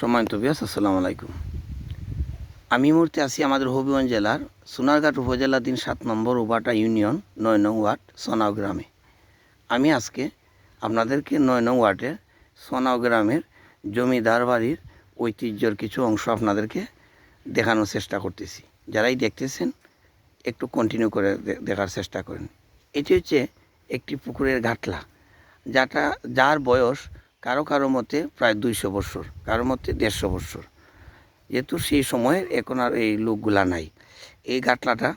সম্মানিত ভিউয়ার্স, আসসালামু আলাইকুম। আমি এই মুহূর্তে আছি আমাদের হবিগঞ্জ জেলার সোনারঘাট উপজেলাধীন 7 নম্বর উবাটা ইউনিয়ন 9 নং ওয়ার্ড সোনাও গ্রামে। আমি আজকে আপনাদেরকে 9 নং ওয়ার্ডের সোনাও গ্রামের জমিদার বাড়ির ঐতিহ্যের কিছু অংশ আপনাদেরকে দেখানোর চেষ্টা করতেছি। যারাই দেখতেছেন একটু কন্টিনিউ করে দেখার চেষ্টা করেন। এটি হচ্ছে একটি পুকুরের ঘাটলা, যার বয়স কারো কারো মতে প্রায় 200 বছর, কারো মতে 150 বছর। যেহেতু সেই সময়ের এখন আর এই লোকগুলা নাই, এই ঘাটলাটা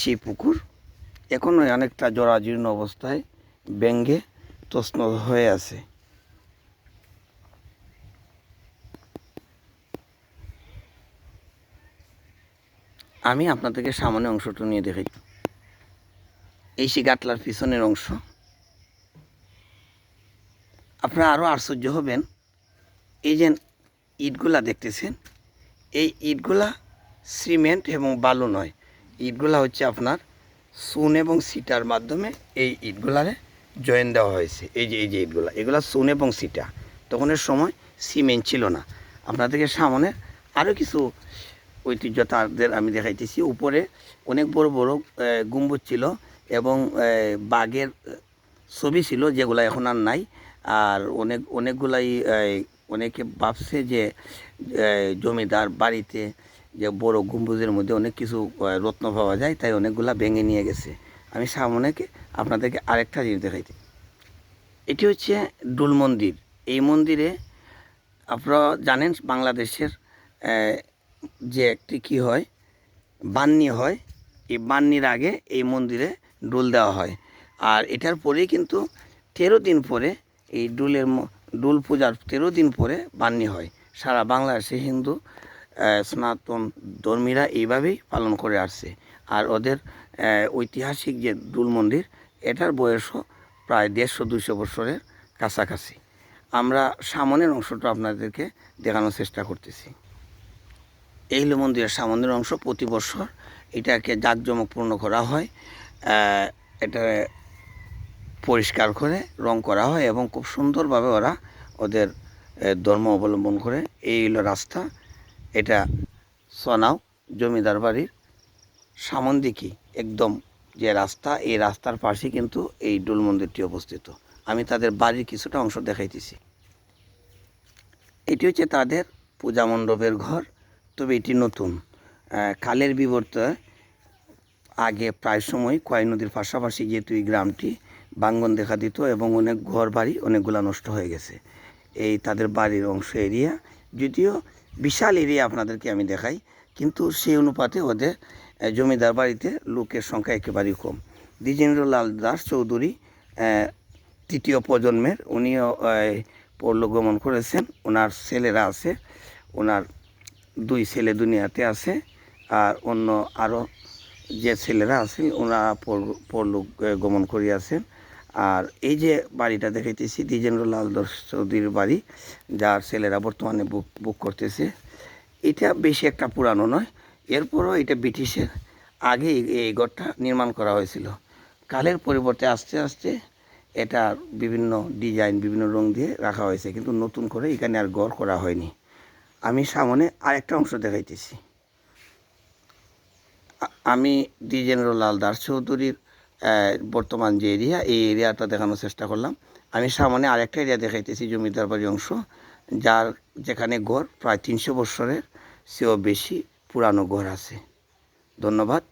সেই পুকুর এখনও অনেকটা জরাজীর্ণ অবস্থায় ভেঙে তছনছ হয়ে আছে। আমি আপনাদেরকে সামনে অংশটা নিয়ে দেখাই। সেই ঘাটলার পিছনের অংশ। আপনারা আরও আশ্চর্য হবেন, এই যে ইটগুলা দেখতেছেন, এই ইটগুলা সিমেন্ট এবং বালু নয়, ইটগুলা হচ্ছে আপনার চুন এবং সিটার মাধ্যমে এই ইটগুলারে জয়েন দেওয়া হয়েছে। এই যে ইটগুলা, এগুলা চুন এবং সিটা। তখনের সময় সিমেন্ট ছিল না। আপনাদেরকে সামনে আরও কিছু ঐতিহ্য তাদের আমি দেখাইতেছি। উপরে অনেক বড় বড় গম্বুজ ছিল এবং বাঘের ছবি ছিল, যেগুলো এখন আর নাই। আর অনেকগুলাই অনেকে ভাবছে যে জমিদার বাড়িতে যে বড় গম্বুজের মধ্যে অনেক কিছু রত্ন পাওয়া যায়, তাই অনেকগুলা ভেঙে নিয়ে গেছে। আমি সামনেকে আপনাদেরকে আরেকটা জিনিস দেখাইতে। এটি হচ্ছে ডুল মন্দির। এই মন্দিরে আপনারা জানেন বাংলাদেশের যে একটি কী হয়, বান্নি হয়, এই বান্নির আগে এই মন্দিরে ডুল দেওয়া হয়। আর এটার পরেই কিন্তু 13 দিন পরে এই ডুল পূজার 13 দিন পরে বান্নি হয়। সারা বাংলাদেশে হিন্দু সনাতন ধর্মীরা এইভাবেই পালন করে আসছে। আর ওদের ঐতিহাসিক যে ডুল মন্দির, এটার বয়সও প্রায় 150-200 বছরের কাছাকাছি। আমরা সামনের অংশটা আপনাদেরকে দেখানোর চেষ্টা করতেছি। এই হলো মন্দিরের সামনের অংশ। প্রতি বছর এটাকে জাঁকজমকপূর্ণ করা হয়, এটা পরিষ্কার করে রং করা হয় এবং খুব সুন্দরভাবে ওরা ওদের ধর্ম অবলম্বন করে। এই হলো রাস্তা। এটা সোনাও জমিদার বাড়ির সামন দিকে একদম যে রাস্তা, এই রাস্তার পাশে কিন্তু এই ডুল মন্দিরটি অবস্থিত। আমি তাদের বাড়ির কিছুটা অংশ দেখাইতেছি। এটি হচ্ছে তাদের পূজা মণ্ডপের ঘর, তবে এটি নতুন। কালের বিবর্তনে আগে প্রায় সময় কয় নদীর পাশাপাশি যেহেতু এই গ্রামটি ভাঙ্গন দেখা দিত এবং অনেক ঘর বাড়ি অনেকগুলো নষ্ট হয়ে গেছে। এই তাদের বাড়ির অংশ এরিয়া, যদিও বিশাল এরিয়া আপনাদেরকে আমি দেখাই, কিন্তু সেই অনুপাতে ওদের জমিদার বাড়িতে লোকের সংখ্যা একেবারেই কম। দ্বিজেন্দ্রলাল দাস চৌধুরী তৃতীয় প্রজন্মের, উনিও পরলোকগমন করেছেন। ওনার ছেলেরা আছে, ওনার 2 ছেলে দুনিয়াতে আছে, আর অন্য আরও যে ছেলেরা আছে ওনারা পরলোক গমন করিয়াছেন। আর এই যে বাড়িটা দেখাইতেছি দ্বিজেন্দ্রলাল দাস চৌধুরীর বাড়ি, যার ছেলেরা বর্তমানে বুক করতেছে। এটা বেশি একটা পুরানো নয়, এরপরও এটা ব্রিটিশের আগে এই ঘরটা নির্মাণ করা হয়েছিল। কালের পরিবর্তে আস্তে আস্তে এটা বিভিন্ন ডিজাইন বিভিন্ন রং দিয়ে রাখা হয়েছে, কিন্তু নতুন করে এখানে আর ঘর করা হয়নি। আমি সামনে আরেকটা অংশ দেখাইতেছি। আমি দ্বিজেন্দ্রলাল দাস চৌধুরীর বর্তমান যে এরিয়া, এই এরিয়াটা দেখানোর চেষ্টা করলাম। আমি সামনে আরেকটা এরিয়া দেখাইতেছি, জমিদার বাড়ির অংশ, যেখানে ঘর প্রায় 300 বছরের চেয়েও বেশি পুরানো ঘর আছে। ধন্যবাদ।